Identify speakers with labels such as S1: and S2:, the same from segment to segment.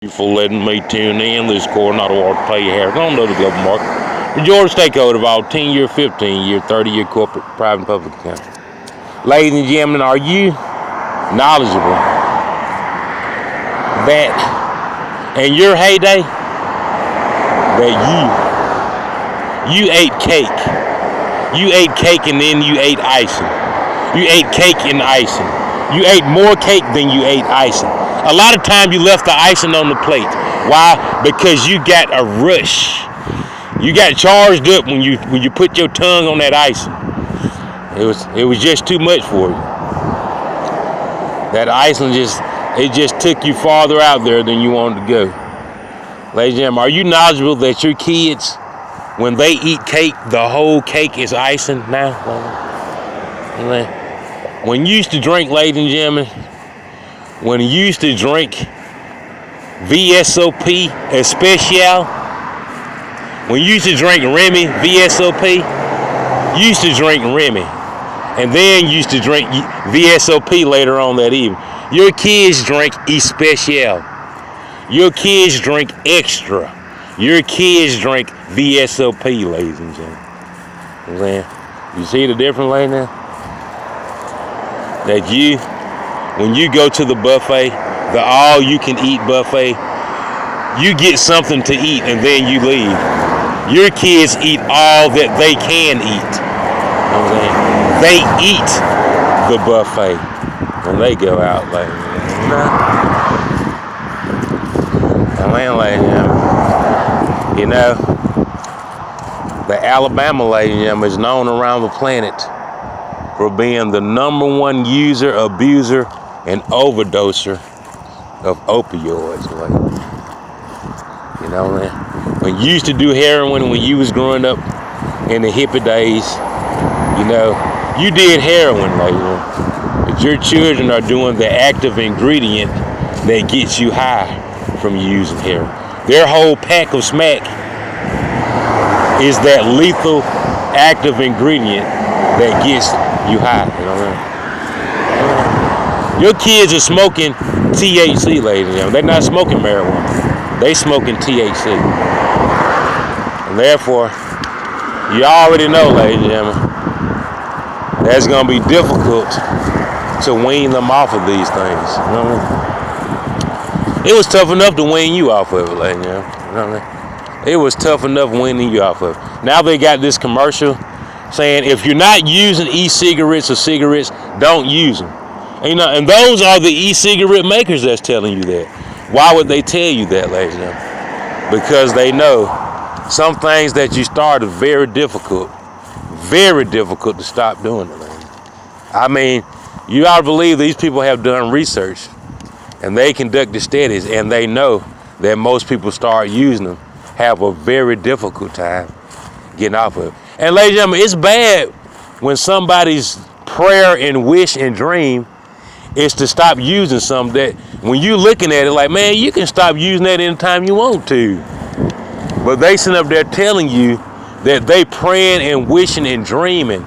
S1: You for letting me tune in. This Coronado Water Play Harris on the Global Market. The Georgia Stakeholder of all 10-year, 15-year, 30-year corporate, private, and public accounts. Ladies and gentlemen, are you knowledgeable that in your heyday that you ate cake? You ate cake and then you ate icing. You ate cake and icing. You ate more cake than you ate icing. A lot of times you left the icing on the plate. Why? Because you got a rush. You got charged up when you put your tongue on that icing. It was just too much for you. That icing just took you farther out there than you wanted to go. Ladies and gentlemen, are you knowledgeable that your kids, when they eat cake, the whole cake is icing now? When you used to drink, ladies and gentlemen, when you used to drink VSOP Especial, when you used to drink Remy VSOP, you used to drink Remy, and then you used to drink VSOP later on that evening. Your kids drink Especial. Your kids drink Extra. Your kids drink VSOP, ladies and gentlemen. You see the difference right now? That when you go to the buffet, the all-you-can-eat buffet, you get something to eat and then you leave. Your kids eat all that they can eat. They eat the buffet when they go out. The Alabama lady is known around the planet for being the #1 user, abuser, and overdoser of opioids. When you used to do heroin when you was growing up in the hippie days, you did heroin, but your children are doing the active ingredient that gets you high from using heroin. Their whole pack of smack is that lethal active ingredient that gets you high. Your kids are smoking THC, ladies and gentlemen. They're not smoking marijuana. They smoking THC. And therefore, you already know, ladies and gentlemen, that's going to be difficult to wean them off of these things. It was tough enough to wean you off of it, ladies and gentlemen. It was tough enough weaning you off of it. Now they got this commercial saying if you're not using e-cigarettes or cigarettes, don't use them. And those are the e-cigarette makers that's telling you that. Why would they tell you that, ladies and gentlemen? Because they know some things that you start are very difficult to stop doing it. You ought to believe these people have done research and they conducted studies and they know that most people start using them have a very difficult time getting off of it. And ladies and gentlemen, it's bad when somebody's prayer and wish and dream is to stop using something that when you looking at it like, man, you can stop using that anytime you want to. But they sitting up there telling you that they praying and wishing and dreaming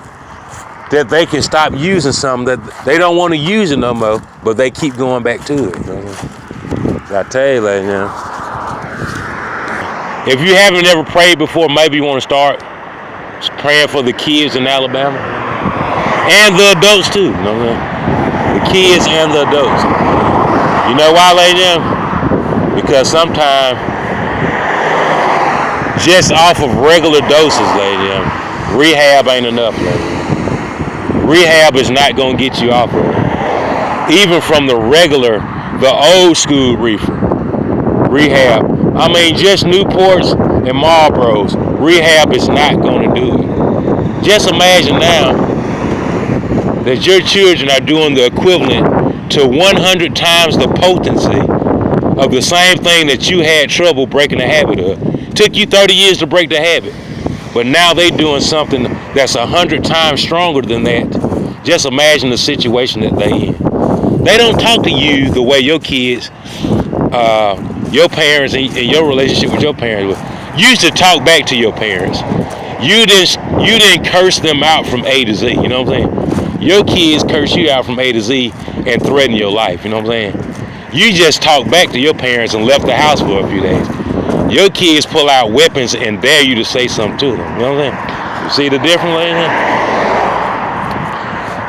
S1: that they can stop using something that they don't want to use it no more, but they keep going back to it. I tell you, ladies and gentlemen, if you haven't ever prayed before, maybe you want to start praying for the kids in Alabama and the adults too. The kids and the adults. You know why, ladies and gentlemen? Because sometimes just off of regular doses, ladies and gentlemen, rehab ain't enough, ladies. Rehab is not going to get you off of it. Even from the old school reefer. Rehab. Just Newports and Marlboros. Rehab is not going to do it. Just imagine now that your children are doing the equivalent to 100 times the potency of the same thing that you had trouble breaking the habit of. Took you 30 years to break the habit, but now they doing something that's 100 times stronger than that. Just imagine the situation that they in. They don't talk to you the way your kids, your parents and your relationship with your parents used to talk back to your parents. You didn't curse them out from A to Z. You know what I'm saying? Your kids curse you out from A to Z and threaten your life. You know what I'm saying? You just talked back to your parents and left the house for a few days. Your kids pull out weapons and dare you to say something to them. You know what I'm saying? You see the difference, lady?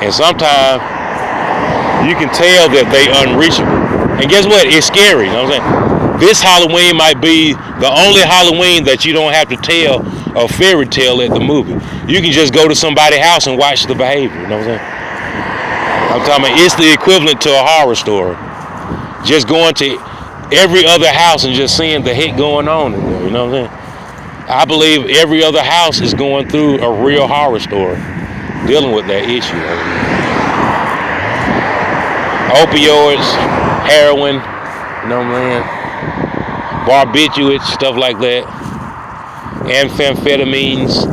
S1: And sometimes you can tell that they unreachable. And guess what? It's scary. You know what I'm saying? This Halloween might be the only Halloween that you don't have to tell a fairy tale at the movie. You can just go to somebody's house and watch the behavior. You know what I'm saying? I'm talking about it's the equivalent to a horror story. Just going to every other house and just seeing the hit going on in there. You know what I'm saying? I believe every other house is going through a real horror story, dealing with that issue. Opioids, heroin, you know what I'm saying? Barbiturates, stuff like that. Amphetamines,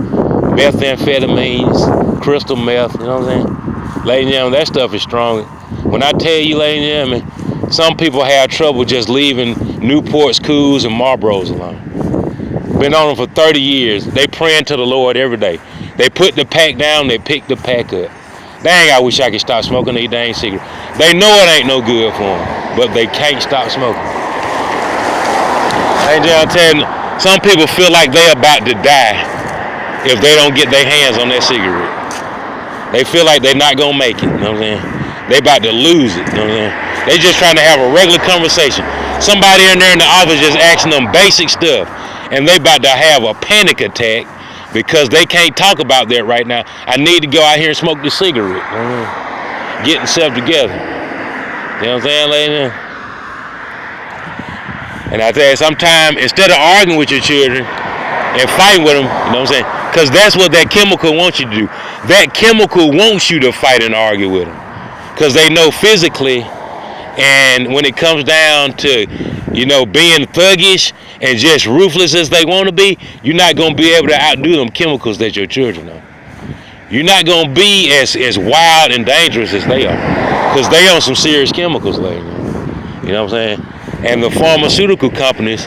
S1: methamphetamines, crystal meth, you know what I'm saying? Ladies and gentlemen, that stuff is strong. When I tell you, ladies and gentlemen, some people have trouble just leaving Newports, Cools, and Marlboros alone. Been on them for 30 years. They praying to the Lord every day. They put the pack down, they pick the pack up. Dang, I wish I could stop smoking these dang cigarettes. They know it ain't no good for them, but they can't stop smoking. Hey, I'm telling you, some people feel like they're about to die if they don't get their hands on that cigarette. They feel like they're not gonna make it, you know what I'm saying? They about to lose it, you know what I'm saying? They just trying to have a regular conversation. Somebody in there in the office just asking them basic stuff, and they about to have a panic attack because they can't talk about that right now. I need to go out here and smoke the cigarette. You know, get themselves together. You know what I'm saying, ladies? And I tell you, sometimes instead of arguing with your children and fighting with them, you know what I'm saying? Because that's what that chemical wants you to do. That chemical wants you to fight and argue with them. Because they know physically, and when it comes down to, you know, being thuggish and just ruthless as they want to be, you're not going to be able to outdo them chemicals that your children are. You're not going to be as wild and dangerous as they are. Because they on some serious chemicals, ladies. You know what I'm saying? And the pharmaceutical companies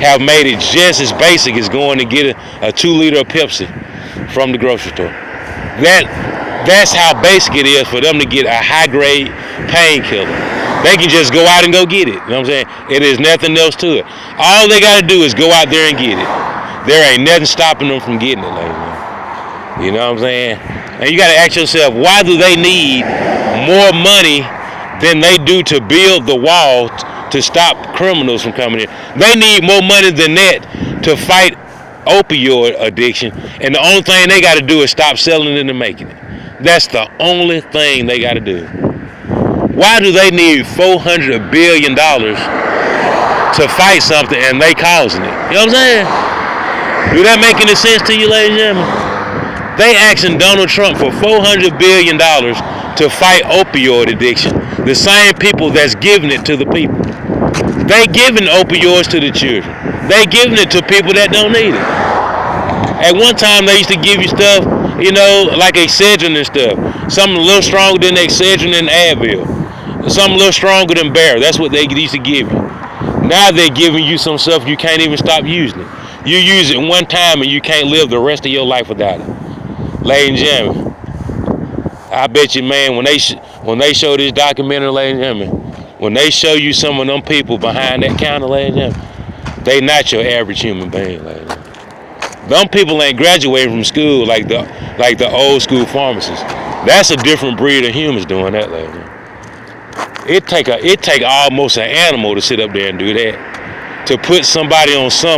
S1: have made it just as basic as going to get a 2 liter of Pepsi from the grocery store. That's how basic it is for them to get a high-grade painkiller. They can just go out and go get it. You know what I'm saying? It is nothing else to it. All they got to do is go out there and get it. There ain't nothing stopping them from getting it, ladies. You know what I'm saying? And you got to ask yourself, why do they need more money than they do to build the wall to stop criminals from coming in? They need more money than that to fight opioid addiction, and the only thing they got to do is stop selling it and making it. That's the only thing they got to do. Why do they need $400 billion to fight something and they causing it? You know what I'm saying? Do that make any sense to you, ladies and gentlemen? They asking Donald Trump for $400 billion to fight opioid addiction. The same people that's giving it to the people. They giving opioids to the children. They giving it to people that don't need it. At one time, they used to give you stuff, you know, like Excedrin and stuff. Something a little stronger than Excedrin and Advil. Something a little stronger than Bear. That's what they used to give you. Now they're giving you some stuff you can't even stop using it. You use it one time and you can't live the rest of your life without it. Ladies and gentlemen, I bet you, man, when they show this documentary, ladies and gentlemen, when they show you some of them people behind that counter, ladies and gentlemen, they not your average human being, ladies and gentlemen. Them people ain't graduating from school like the old school pharmacists. That's a different breed of humans doing that, ladies and gentlemen. It take almost an animal to sit up there and do that. To put somebody on something